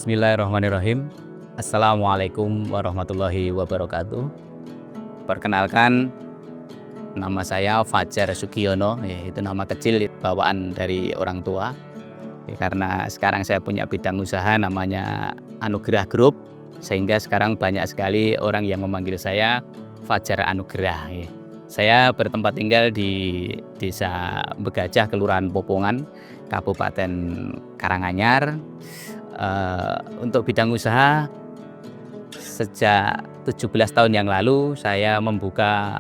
Bismillahirrahmanirrahim. Assalamualaikum warahmatullahi wabarakatuh. Perkenalkan, nama saya Fajar Sugiono, itu nama kecil bawaan dari orang tua. Karena sekarang saya punya bidang usaha namanya Anugerah Group, sehingga sekarang banyak sekali orang yang memanggil saya Fajar Anugerah. Saya bertempat tinggal di Desa Begajah, Kelurahan Popongan, Kabupaten Karanganyar. Untuk bidang usaha, sejak 17 tahun yang lalu saya membuka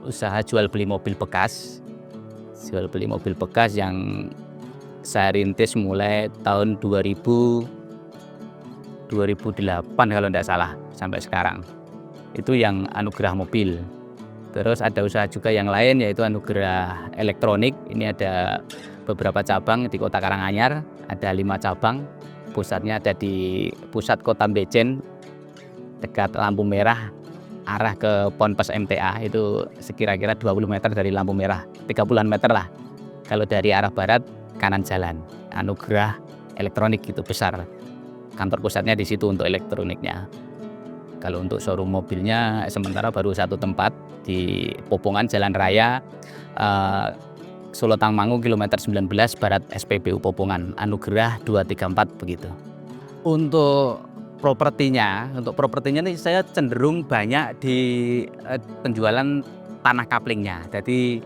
usaha jual beli mobil bekas. Jual beli mobil bekas yang saya rintis mulai tahun 2008 kalau tidak salah sampai sekarang. Itu yang Anugerah Mobil. Terus ada usaha juga yang lain, yaitu Anugerah Elektronik. Ini ada beberapa cabang di Kota Karanganyar, ada 5 cabang. Pusatnya ada di pusat Kota Bejen, dekat lampu merah, arah ke Ponpes MTA. Itu sekira-kira 20 meter dari lampu merah, 30-an meter lah. Kalau dari arah barat, kanan jalan. Anugerah Elektronik itu besar. Kantor pusatnya di situ untuk elektroniknya. Kalau untuk showroom mobilnya sementara baru 1 tempat di Popongan Jalan Raya Solo Tangmangu kilometer 19 Barat SPBU Popongan, Anugerah 234 begitu. Untuk propertinya nih saya cenderung banyak di penjualan tanah kaplingnya. Jadi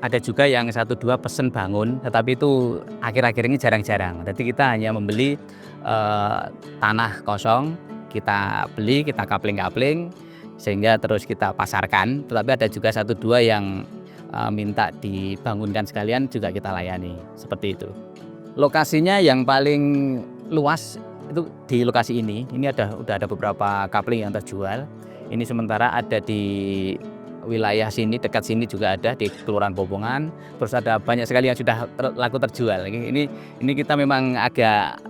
ada juga yang 1-2 pesen bangun, tetapi itu akhir-akhir ini jarang-jarang. Jadi kita hanya membeli tanah kosong, kita beli, kita kapling-kapling sehingga terus kita pasarkan. Tetapi ada juga 1-2 yang minta dibangunkan sekalian, juga kita layani seperti itu. Lokasinya yang paling luas itu di lokasi ini. Ini udah ada beberapa kapling yang terjual. Ini sementara ada di wilayah sini, dekat sini juga ada di Kelurahan Popongan. Terus ada banyak sekali yang sudah laku terjual. Ini kita memang agak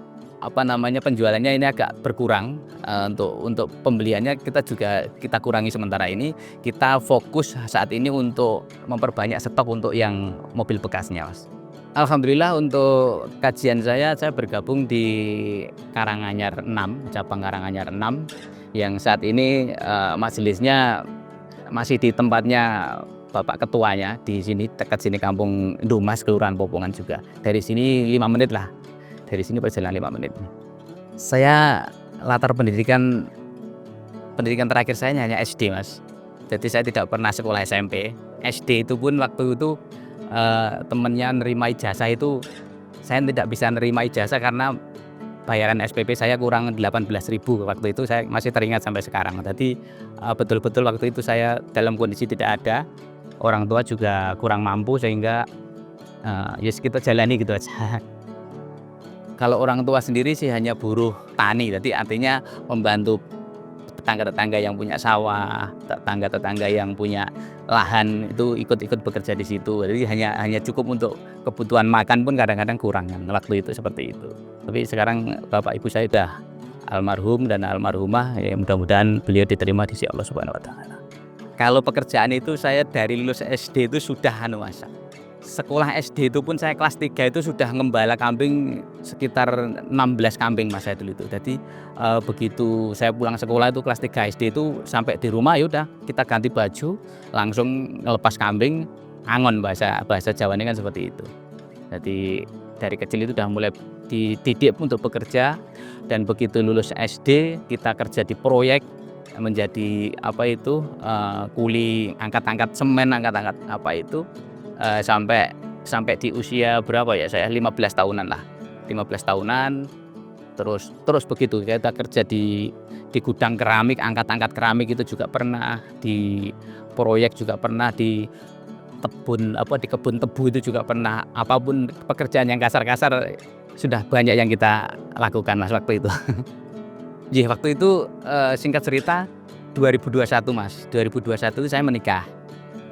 penjualannya ini agak berkurang. Untuk pembeliannya kita kurangi sementara ini. Kita fokus saat ini untuk memperbanyak stok untuk yang mobil bekasnya, Mas. Alhamdulillah untuk kajian saya bergabung di Karanganyar 6, cabang Karanganyar 6, yang saat ini majelisnya masih di tempatnya Bapak Ketuanya di sini, dekat sini Kampung Dumas, Kelurahan Popongan juga. Dari sini 5 menit lah. Dari sini perjalanan 5 menit. Saya latar pendidikan terakhir saya hanya SD, Mas. Jadi saya tidak pernah sekolah SMP. SD itu pun waktu itu temennya nerima ijazah itu saya tidak bisa nerima ijazah karena bayaran SPP saya kurang 18.000 waktu itu. Saya masih teringat sampai sekarang. Jadi betul-betul waktu itu saya dalam kondisi tidak ada, orang tua juga kurang mampu, sehingga kita jalani gitu aja. Kalau orang tua sendiri sih hanya buruh tani, jadi artinya membantu tetangga-tetangga yang punya sawah, tetangga-tetangga yang punya lahan itu ikut-ikut bekerja di situ. Jadi hanya cukup untuk kebutuhan makan pun kadang-kadang kurang kan waktu itu, seperti itu. Tapi sekarang bapak ibu saya sudah almarhum dan almarhumah, ya mudah-mudahan beliau diterima di sisi Allah Subhanahu wa taala. Kalau pekerjaan itu saya dari lulus SD itu sudah Mas. Sekolah SD itu pun saya kelas 3 itu sudah ngembala kambing sekitar 16 kambing, Mas, saya dulu itu. Jadi begitu saya pulang sekolah itu kelas 3 SD itu sampai di rumah ya udah kita ganti baju, langsung ngelepas kambing, angon bahasa Jawanya kan seperti itu. Jadi dari kecil itu udah mulai dididik untuk bekerja, dan begitu lulus SD kita kerja di proyek menjadi kuli angkat-angkat semen, angkat-angkat sampai di usia berapa ya, saya 15 tahunan lah, 15 tahunan. Terus begitu kita kerja di gudang keramik, angkat-angkat keramik itu juga pernah, di proyek juga pernah, di kebun tebu itu juga pernah. Apapun pekerjaan yang kasar-kasar sudah banyak yang kita lakukan, Mas, waktu itu. Waktu itu singkat cerita 2021, Mas. 2021 itu saya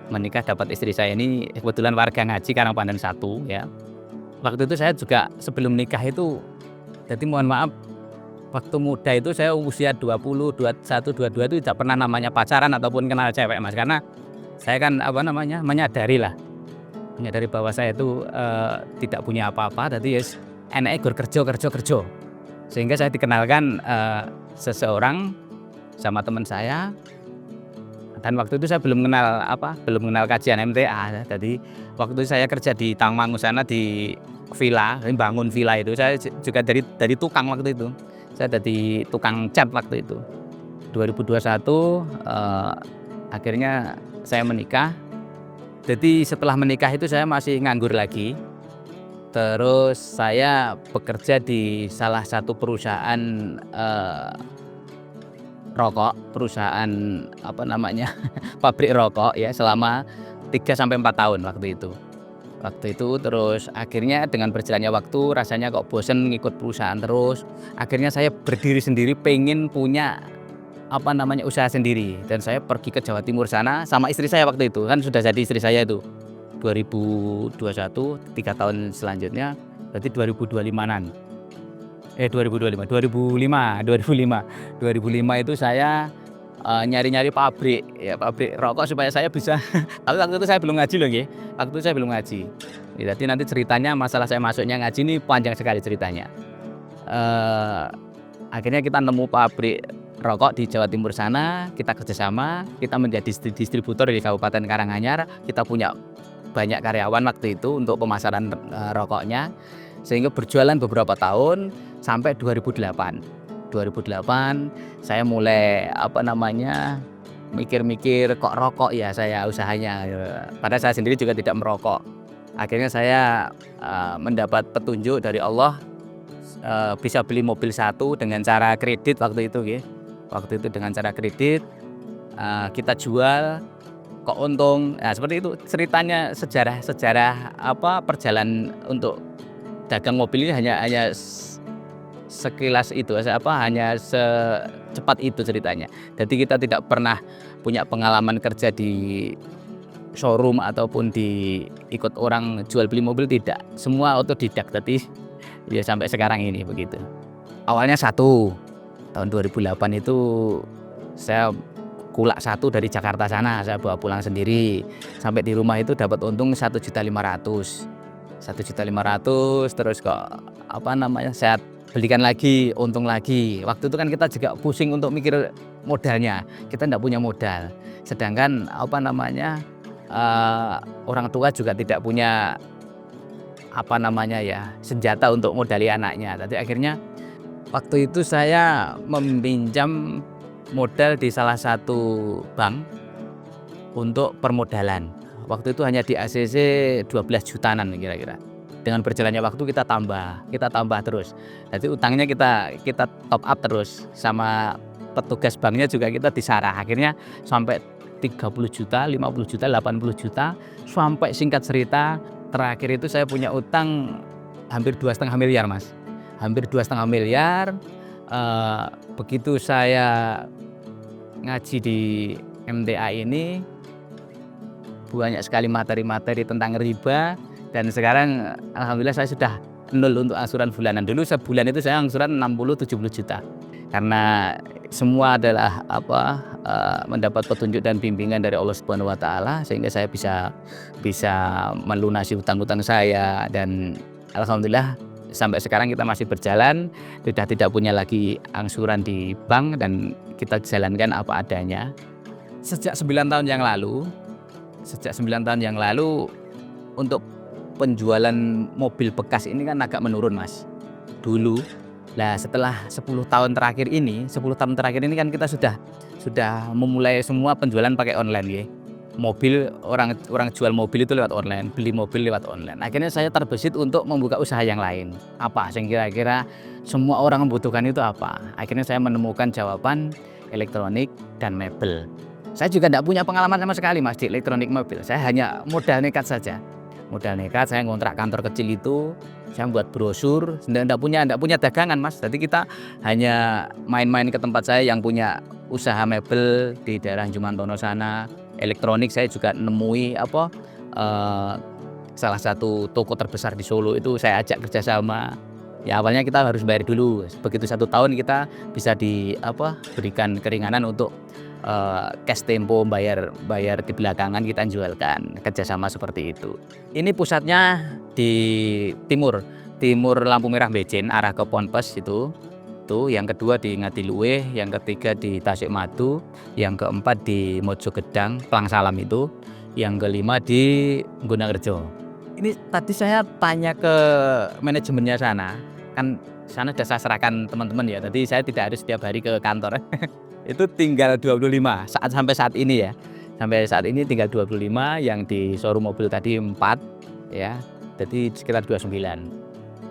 menikah dapat istri saya ini kebetulan warga Ngaji Karangpandan 1 ya. Waktu itu saya juga sebelum nikah itu, jadi mohon maaf, waktu muda itu saya usia 20, 21, 22 itu tidak pernah namanya pacaran ataupun kenal cewek, Mas, karena saya kan menyadari bahwa saya itu tidak punya apa-apa. Jadi enaknya kerja. Sehingga saya dikenalkan seseorang sama teman saya, dan waktu itu saya belum kenal kajian MTA. Jadi waktu itu saya kerja di Tangmangu sana di villa, bangun villa itu. Saya juga dari tukang waktu itu. Saya jadi tukang cat waktu itu. 2021 akhirnya saya menikah. Jadi setelah menikah itu saya masih nganggur lagi. Terus saya bekerja di salah satu perusahaan rokok, perusahaan pabrik rokok ya, selama 3-4 tahun waktu itu. Terus akhirnya dengan berjalannya waktu rasanya kok bosen ngikut perusahaan terus. Akhirnya saya berdiri sendiri, pengen punya usaha sendiri, dan saya pergi ke Jawa Timur sana sama istri saya waktu itu. Kan sudah jadi istri saya itu 2021, 3 tahun selanjutnya berarti 2025-an. 2005 itu saya nyari-nyari pabrik rokok supaya saya bisa tapi waktu itu saya belum ngaji loh nggih. Waktu itu saya belum ngaji. Jadi nanti ceritanya masalah saya masuknya ngaji ini panjang sekali ceritanya. Akhirnya kita nemu pabrik rokok di Jawa Timur sana, kita kerjasama, kita menjadi distributor di Kabupaten Karanganyar. Kita punya banyak karyawan waktu itu untuk pemasaran rokoknya, sehingga berjualan beberapa tahun sampai 2008 saya mulai mikir-mikir kok rokok ya saya usahanya, padahal saya sendiri juga tidak merokok. Akhirnya saya mendapat petunjuk dari Allah, bisa beli mobil satu dengan cara kredit waktu itu dengan cara kredit, kita jual kok untung. Nah, seperti itu ceritanya, sejarah perjalanan untuk dagang mobil ini hanya sekilas itu, hanya secepat itu ceritanya. Jadi kita tidak pernah punya pengalaman kerja di showroom ataupun ikut orang jual beli mobil, tidak. Semua otodidak, jadi ya sampai sekarang ini begitu. Awalnya tahun 2008 itu saya kulak satu dari Jakarta sana, saya bawa pulang sendiri. Sampai di rumah itu dapat untung 1.500.000. Terus kok saya belikan lagi, untung lagi. Waktu itu kan kita juga pusing untuk mikir modalnya, kita tidak punya modal. Sedangkan orang tua juga tidak punya senjata untuk modali anaknya. Jadi akhirnya waktu itu saya meminjam modal di salah satu bank untuk permodalan. Waktu itu hanya di ACC 12 jutaan kira-kira. Dengan berjalannya waktu kita tambah terus. Jadi utangnya kita top up terus, sama petugas banknya juga kita disarah. Akhirnya sampai 30 juta, 50 juta, 80 juta, sampai singkat cerita terakhir itu saya punya utang hampir 2,5 miliar, Mas. Hampir 2,5 miliar. Begitu saya ngaji di MTA ini, banyak sekali materi-materi tentang riba, dan sekarang alhamdulillah saya sudah nol untuk angsuran bulanan. Dulu sebulan itu saya angsuran 60-70 juta. Karena semua adalah mendapat petunjuk dan bimbingan dari Allah Subhanahu wa taala, sehingga saya bisa melunasi hutang-hutang saya, dan alhamdulillah sampai sekarang kita masih berjalan, sudah tidak punya lagi angsuran di bank, dan kita jalankan apa adanya. Sejak 9 tahun yang lalu untuk penjualan mobil bekas ini kan agak menurun, Mas. Dulu. Nah, setelah 10 tahun terakhir ini kan kita sudah memulai semua penjualan pakai online ya. Mobil, orang jual mobil itu lewat online, beli mobil lewat online. Akhirnya saya terbesit untuk membuka usaha yang lain. Apa yang kira-kira semua orang membutuhkan itu apa? Akhirnya saya menemukan jawaban elektronik dan mebel. Saya juga tidak punya pengalaman sama sekali, Mas, di elektronik mebel. Saya hanya modal nekat saja. Saya ngontrak kantor kecil itu, saya buat brosur, tidak punya dagangan, Mas. Jadi kita hanya main-main ke tempat saya yang punya usaha mebel di daerah Jumantono sana. Elektronik saya juga nemui salah satu toko terbesar di Solo, itu saya ajak kerjasama. Ya awalnya kita harus bayar dulu. Begitu 1 tahun kita bisa berikan keringanan untuk cash tempo, bayar di belakangan kita jualkan, kerjasama seperti itu. Ini pusatnya di timur Lampu Merah Bejen, arah ke Ponpes itu. itu, yang kedua di Ngadiluwih, yang ketiga di Tasikmadu, yang keempat di Mojogedang, Plangsalam itu, yang kelima di Nggonangrejo. Ini tadi saya tanya ke manajemennya sana, kan sana sudah saya serahkan teman-teman ya, tadi saya tidak harus setiap hari ke kantor. Itu tinggal 25 sampai saat ini ya. Sampai saat ini tinggal 25, yang di showroom mobil tadi 4 ya. Jadi sekitar 29.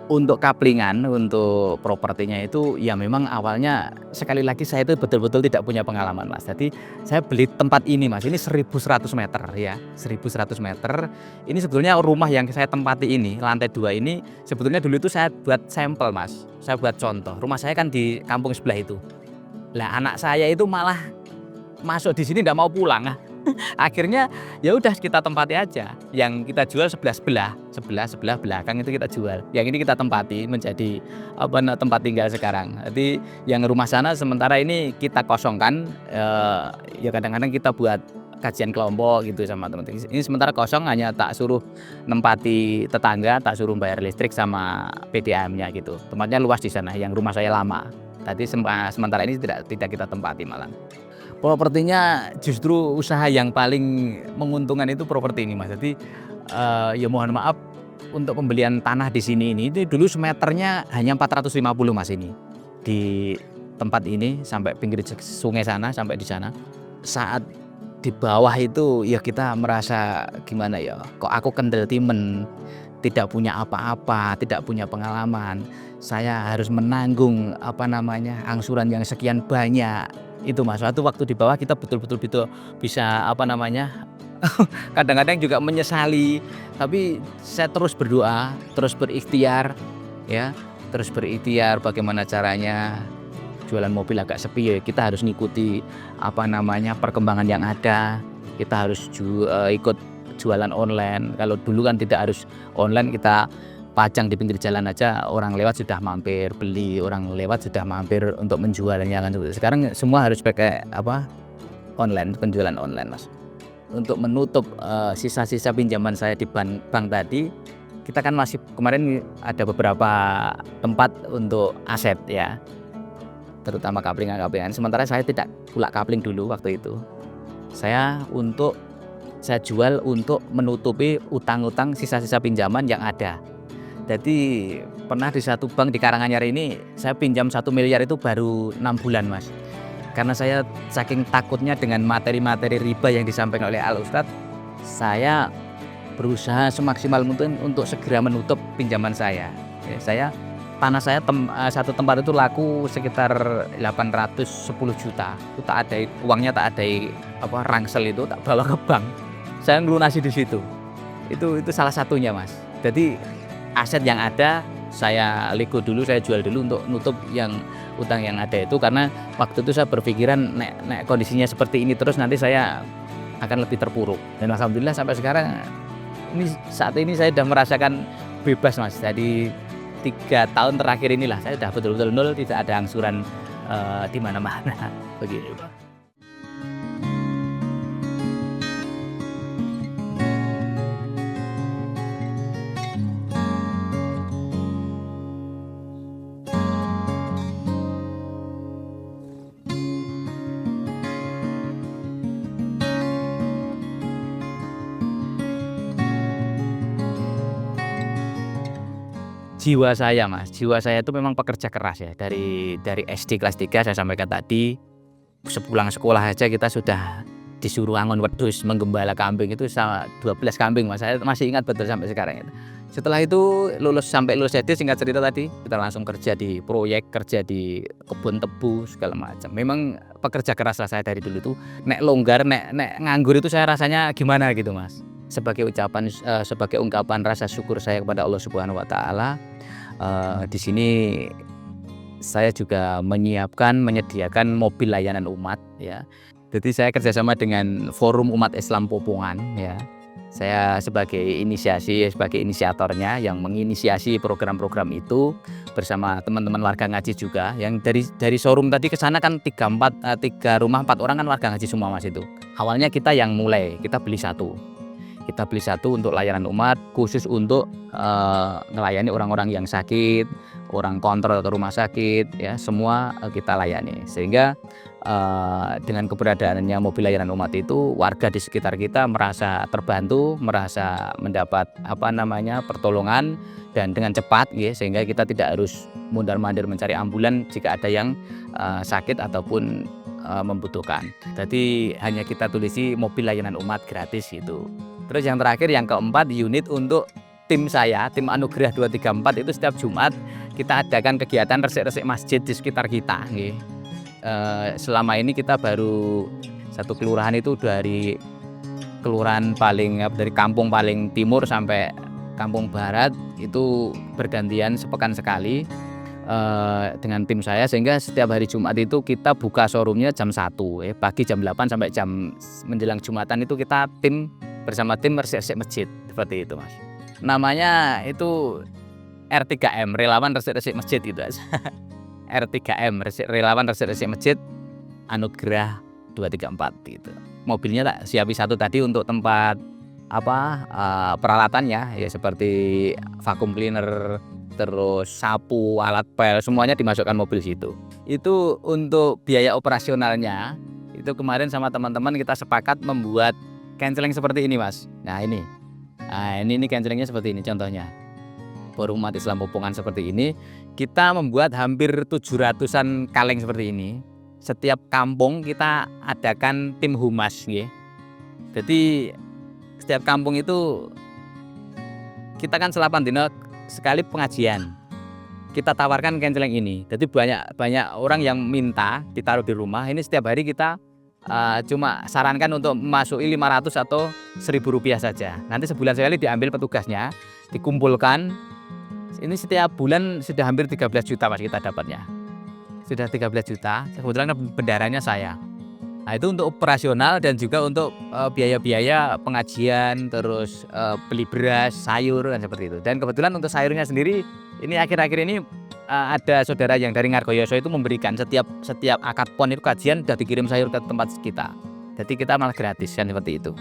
Untuk kaplingan, untuk propertinya itu ya memang awalnya sekali lagi saya itu betul-betul tidak punya pengalaman Mas. Jadi saya beli tempat ini Mas, ini 1100 meter ya, 1100 meter. Ini sebetulnya rumah yang saya tempati ini, lantai 2 ini sebetulnya dulu itu saya buat sampel Mas. Saya buat contoh, rumah saya kan di kampung sebelah itu. Lah anak saya itu malah masuk di sini nggak mau pulang. Akhirnya ya udah kita tempati aja. Yang kita jual sebelah belakang itu kita jual. Yang ini kita tempati menjadi tempat tinggal sekarang. Jadi yang rumah sana sementara ini kita kosongkan. Ya kadang-kadang kita buat kajian kelompok gitu sama teman-teman. Ini sementara kosong, hanya tak suruh nempati tetangga, tak suruh bayar listrik sama PDAM-nya gitu. Tempatnya luas di sana. Yang rumah saya lama. Tadi sementara ini tidak kita tempati malah. Propertinya justru usaha yang paling menguntungkan itu properti ini Mas. Jadi ya mohon maaf untuk pembelian tanah di sini ini dulu semeternya hanya 450 Mas ini. Di tempat ini sampai pinggir sungai sana, sampai di sana. Saat di bawah itu ya kita merasa gimana ya, kok aku kendel timen, tidak punya apa-apa, tidak punya pengalaman. Saya harus menanggung angsuran yang sekian banyak. Itu Mas, waktu di bawah kita betul-betul bisa kadang-kadang juga menyesali, tapi saya terus berdoa, terus berikhtiar ya, terus berikhtiar bagaimana caranya jualan mobil agak sepi ya, kita harus ngikuti perkembangan yang ada, kita harus ikut jualan online. Kalau dulu kan tidak harus online, kita pajang di pinggir jalan aja, orang lewat sudah mampir beli, orang lewat sudah mampir untuk menjualnya kan. Sekarang semua harus pakai online, penjualan online Mas. Untuk menutup sisa-sisa pinjaman saya di bank tadi, kita kan masih kemarin ada beberapa tempat untuk aset ya, terutama kaplingan. Sementara saya tidak pula kapling dulu waktu itu. Saya jual untuk menutupi utang-utang sisa-sisa pinjaman yang ada. Jadi pernah di satu bank di Karanganyar ini saya pinjam 1 miliar itu baru 6 bulan Mas. Karena saya saking takutnya dengan materi-materi riba yang disampaikan oleh Al Ustadz, saya berusaha semaksimal mungkin untuk segera menutup pinjaman saya. Tanah saya satu tempat itu laku sekitar 810 juta. Itu tak ada uangnya, tak ada rangsel, itu tak bawa ke bank. Saya ngelunasi di situ. Itu salah satunya Mas. Jadi aset yang ada saya liku dulu, saya jual dulu untuk nutup yang utang yang ada itu, karena waktu itu saya berpikiran nek kondisinya seperti ini terus nanti saya akan lebih terpuruk. Dan alhamdulillah sampai sekarang saat ini saya sudah merasakan bebas Mas. Jadi 3 tahun terakhir inilah saya sudah betul-betul nol, tidak ada angsuran di mana-mana begitu. Jiwa saya Mas, jiwa saya itu memang pekerja keras ya. Dari SD kelas 3 saya sampaikan tadi, sepulang sekolah aja kita sudah disuruh angon wedhus menggembala kambing, itu sama 12 kambing Mas. Saya masih ingat betul sampai sekarang itu. Setelah itu lulus SD, singkat cerita tadi kita langsung kerja di proyek, kerja di kebun tebu segala macam. Memang pekerja keras lah saya dari dulu tuh. Nek longgar, nek nganggur itu saya rasanya gimana gitu Mas. Sebagai ungkapan rasa syukur saya kepada Allah Subhanahu wa taala, di sini saya juga menyediakan mobil layanan umat ya. Jadi saya kerjasama dengan Forum Umat Islam Popongan ya. Saya sebagai inisiatornya yang menginisiasi program-program itu bersama teman-teman warga ngaji juga. Yang dari showroom tadi ke sana kan 3 rumah 4 orang kan warga ngaji semua Mas itu. Awalnya kita yang mulai, kita beli satu untuk layanan umat, khusus untuk melayani orang-orang yang sakit, orang kontrol ke rumah sakit, ya semua kita layani. Sehingga dengan keberadaannya mobil layanan umat itu, warga di sekitar kita merasa terbantu, merasa mendapat pertolongan dan dengan cepat, ya, sehingga kita tidak harus mundar-mandir mencari ambulan jika ada yang sakit ataupun membutuhkan. Jadi hanya kita tulisi mobil layanan umat gratis gitu. Terus yang terakhir, yang keempat, unit untuk tim saya, tim Anugerah 234 itu setiap Jumat kita adakan kegiatan resik-resik masjid di sekitar kita. Selama ini kita baru satu kelurahan itu dari kelurahan dari kampung paling timur sampai kampung barat itu bergantian sepekan sekali dengan tim saya, sehingga setiap hari Jumat itu kita buka showroomnya jam 1 pagi, jam 8 sampai jam menjelang Jumatan itu kita bersama tim resik-resik masjid seperti itu, Mas. Namanya itu R3M, Relawan Resik-resik Masjid itu. R3M, Relawan Resik-resik Masjid Anugerah 234 gitu. Mobilnya tak siapi satu tadi untuk tempat peralatannya, ya seperti vacuum cleaner, terus sapu, alat pel, semuanya dimasukkan mobil situ. Itu untuk biaya operasionalnya, itu kemarin sama teman-teman kita sepakat membuat canceling seperti ini, Mas. Nah ini cancelingnya seperti ini contohnya. Forum Umat Islam Popongan seperti ini, kita membuat hampir 700-an kaleng seperti ini. Setiap kampung kita adakan tim humas, ya. Jadi setiap kampung itu kita kan selapan dino sekali pengajian. Kita tawarkan canceling ini. Jadi banyak orang yang minta ditaruh di rumah. Ini setiap hari kita cuma sarankan untuk masuki 500 atau 1.000 rupiah saja. Nanti sebulan sekali diambil petugasnya, dikumpulkan. Ini setiap bulan sudah hampir 13 juta, Mas, kita dapatnya. Sudah 13 juta. Kebetulan bendaranya saya. Nah, itu untuk operasional dan juga untuk biaya-biaya pengajian, terus beli beras, sayur, dan seperti itu. Dan kebetulan untuk sayurnya sendiri, ini akhir-akhir ini ada saudara yang dari Ngargoyoso itu memberikan setiap akad pon itu kajian sudah dikirim sayur ke tempat kita. Jadi kita malah gratis kan seperti itu.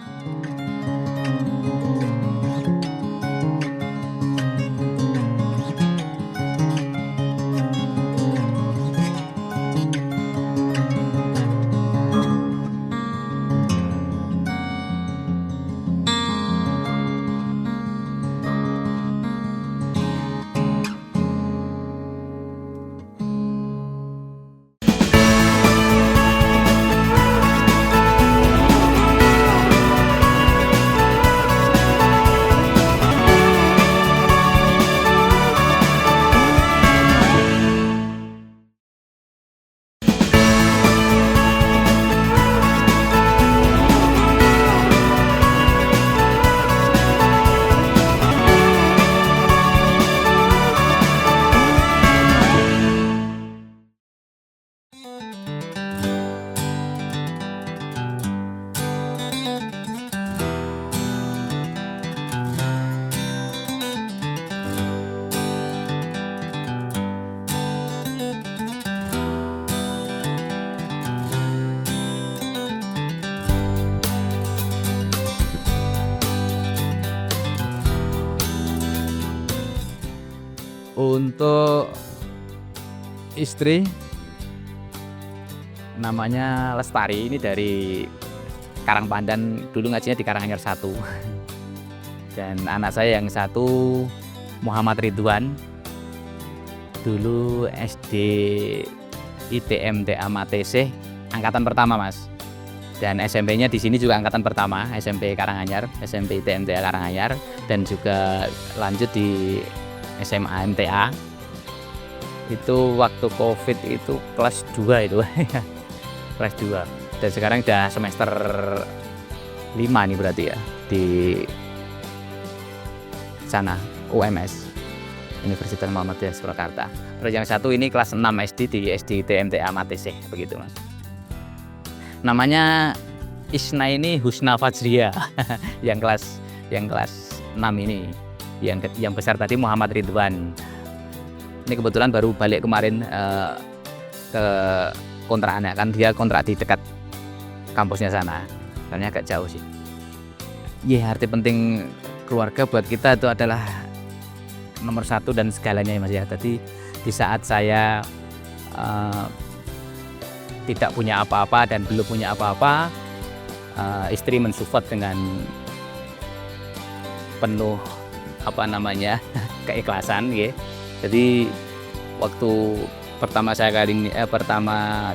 Untuk istri namanya Lestari, ini dari Karangpandan, dulu ngajinya di Karanganyar 1. Dan anak saya yang satu Muhammad Ridwan, dulu SD ITMTA Mateseh angkatan pertama, Mas. Dan SMP-nya di sini juga angkatan pertama, SMP Karanganyar, SMP ITMTA Karanganyar, dan juga lanjut di SMA MTA. Itu waktu Covid itu kelas 2 itu. Kelas 2. Dan sekarang udah semester 5 nih berarti ya di sana UMS, Universitas Muhammadiyah Surakarta. Terus yang satu ini kelas 6 SD di SD TMTA Mateseh begitu, Mas. Namanya Isna ini Husna Fajriya. yang kelas 6 ini. Yang besar tadi Muhammad Ridwan. Ini kebetulan baru balik kemarin ke kontrakannya, kan dia kontrak di dekat kampusnya sana. Soalnya agak jauh sih. Arti penting keluarga buat kita itu adalah nomor 1 dan segalanya ya, Mas ya. Tadi di saat saya uh, tidak punya apa-apa dan belum punya apa-apa, istri mensupport dengan penuh keikhlasan, ya. Jadi waktu pertama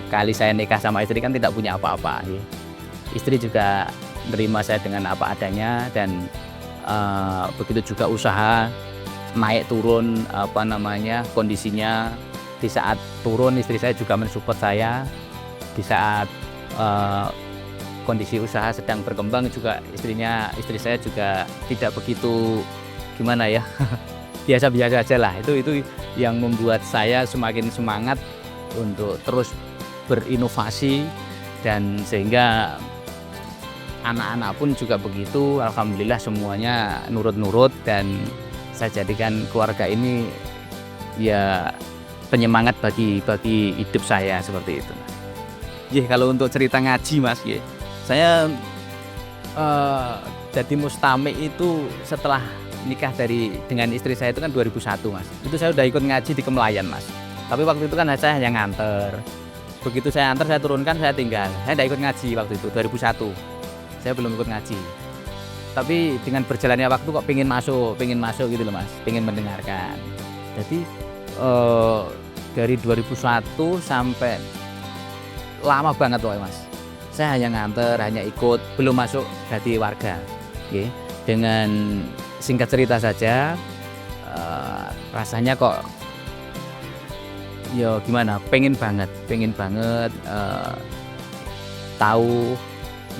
kali saya nikah sama istri kan tidak punya apa-apa, ya. Istri juga menerima saya dengan apa adanya, dan begitu juga usaha naik turun kondisinya. Di saat turun istri saya juga mensupport saya. Di saat kondisi usaha sedang berkembang juga istri saya juga tidak begitu biasa-biasa aja lah. Itu yang membuat saya semakin semangat untuk terus berinovasi, dan sehingga anak-anak pun juga begitu. Alhamdulillah semuanya nurut-nurut, dan saya jadikan keluarga ini ya penyemangat bagi hidup saya, seperti itu, Mas. Kalau untuk cerita ngaji, Mas, saya jadi mustami itu setelah nikah dengan istri saya itu kan 2001, Mas. Itu saya udah ikut ngaji di Kemelayan, Mas. Tapi waktu itu kan saya hanya nganter. Begitu saya antar, saya turunkan, saya tinggal. Saya tidak ikut ngaji waktu itu 2001. Saya belum ikut ngaji. Tapi dengan berjalannya waktu kok pengen masuk gitu loh, Mas. Pengen mendengarkan. Jadi dari 2001 sampai lama banget loh, Mas. Saya hanya nganter, hanya ikut, belum masuk jadi warga. Dengan singkat cerita saja, rasanya kok ya gimana, pengen banget tahu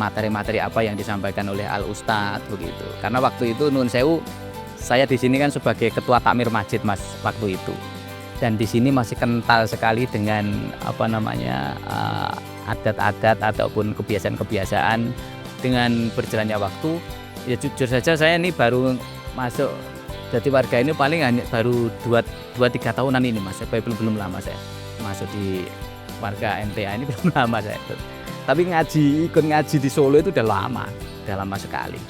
materi-materi apa yang disampaikan oleh Al Ustadz, begitu. Karena waktu itu Nun Sewu, saya di sini kan sebagai ketua takmir masjid, Mas, waktu itu. Dan di sini masih kental sekali dengan adat-adat ataupun kebiasaan-kebiasaan. Dengan berjalannya waktu, ya jujur saja saya ini baru masuk jadi warga ini paling hanya baru 2-3 tahunan ini, Mas. Saya belum lama saya masuk di warga MTA ini, belum lama saya. Tapi ikut ngaji di Solo itu udah lama sekali.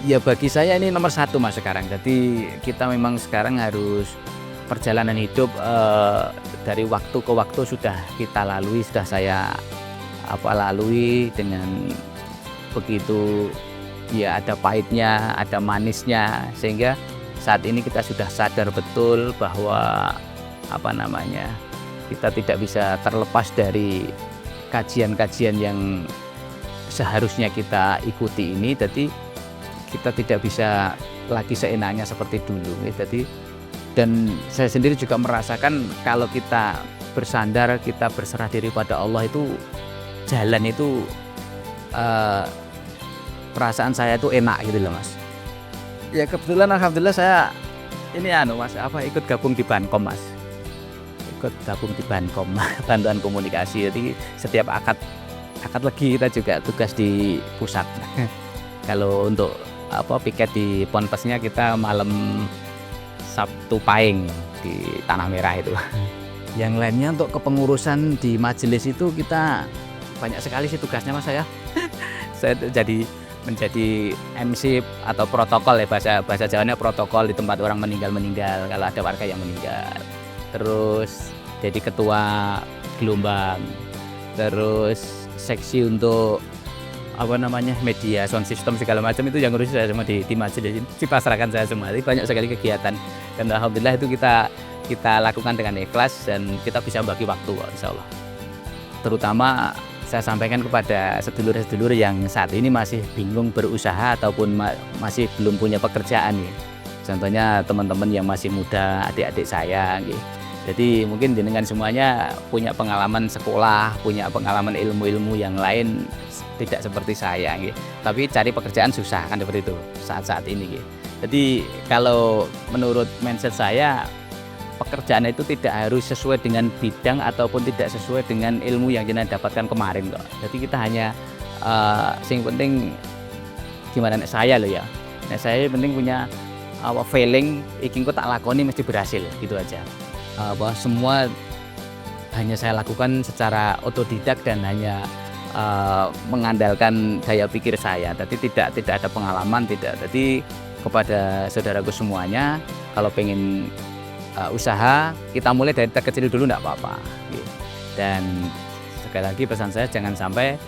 Ya bagi saya ini nomor 1, Mas, sekarang. Jadi kita memang sekarang harus perjalanan hidup dari waktu ke waktu sudah kita lalui, sudah saya lalui dengan begitu, ya ada pahitnya, ada manisnya, sehingga saat ini kita sudah sadar betul bahwa kita tidak bisa terlepas dari kajian-kajian yang seharusnya kita ikuti ini. Jadi kita tidak bisa lagi seenaknya seperti dulu. Jadi, dan saya sendiri juga merasakan kalau kita bersandar, kita berserah diri pada Allah, itu jalan itu perasaan saya itu enak gitu loh, Mas. Ya kebetulan alhamdulillah saya ini Mas, ikut gabung di Bankom, Mas. Ikut gabung di Bankom, bantuan komunikasi. Jadi setiap akad legi kita juga tugas di pusat. Kalau untuk piket di Ponpesnya kita malam Sabtu Pahing di Tanah Merah itu. Yang lainnya untuk kepengurusan di majelis itu kita banyak sekali sih tugasnya, Mas. Saya menjadi MC atau protokol, ya, bahasa Jawanya protokol di tempat orang meninggal kalau ada warga yang meninggal. Terus jadi ketua gelombang. Terus seksi untuk media, sound system segala macam, itu yang ngurus saya semua di majelis ini, dipasrahkan saya semua. Jadi banyak sekali kegiatan, dan alhamdulillah itu kita lakukan dengan ikhlas, dan kita bisa bagi waktu, insya Allah. Terutama saya sampaikan kepada sedulur-sedulur yang saat ini masih bingung berusaha ataupun masih belum punya pekerjaan, ya. Contohnya teman-teman yang masih muda, adik-adik saya, ya. Jadi mungkin dengan semuanya punya pengalaman sekolah, punya pengalaman ilmu-ilmu yang lain, tidak seperti saya, gitu. Tapi cari pekerjaan susah kan, seperti itu saat ini, gitu. Jadi kalau menurut mindset saya, pekerjaan itu tidak harus sesuai dengan bidang ataupun tidak sesuai dengan ilmu yang kita dapatkan kemarin kok. Jadi kita hanya yang penting gimana saya loh ya. Nah, saya penting punya feeling iki kok tak lakoni mesti berhasil, gitu aja. Bahwa semua hanya saya lakukan secara otodidak dan hanya mengandalkan daya pikir saya. Jadi tidak ada pengalaman, tidak. Jadi kepada saudaraku semuanya, kalau pengen usaha, kita mulai dari terkecil dulu enggak apa-apa. Dan sekali lagi pesan saya jangan sampai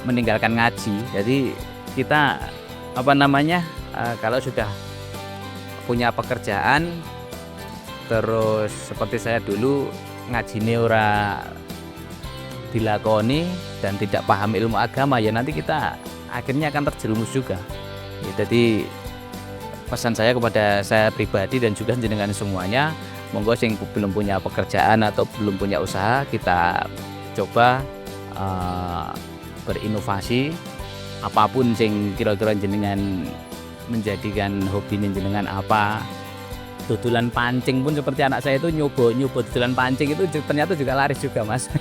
meninggalkan ngaji. Jadi kita kalau sudah punya pekerjaan terus seperti saya dulu ngajine ora dilakoni dan tidak paham ilmu agama, ya nanti kita akhirnya akan terjerumus juga. Jadi pesan saya kepada saya pribadi dan juga jenengan semuanya, monggo sing belum punya pekerjaan atau belum punya usaha, kita coba berinovasi apapun sing kira-kira jenengan menjadikan hobi jenengan apa. Dodolan pancing pun seperti anak saya itu nyoba dodolan pancing itu ternyata juga laris juga, Mas.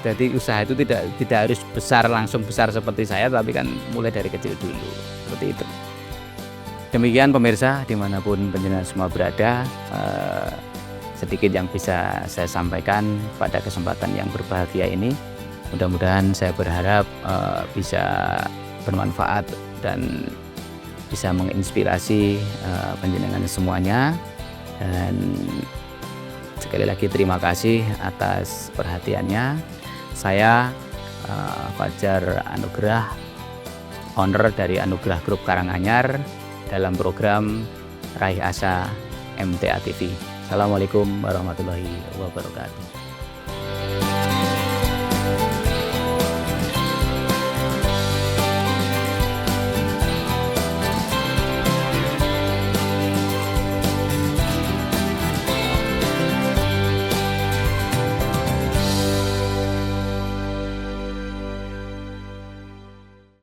Jadi usaha itu tidak harus langsung besar seperti saya, tapi kan mulai dari kecil dulu seperti itu. Demikian pemirsa dimanapun panjenengan semua berada, sedikit yang bisa saya sampaikan pada kesempatan yang berbahagia ini. Mudah-mudahan saya berharap bisa bermanfaat dan bisa menginspirasi panjenengan semuanya. Dan sekali lagi terima kasih atas perhatiannya. Saya Fajar Anugrah, owner dari Anugrah Group Karanganyar, dalam program Raih Asa MTA TV. Assalamualaikum warahmatullahi wabarakatuh.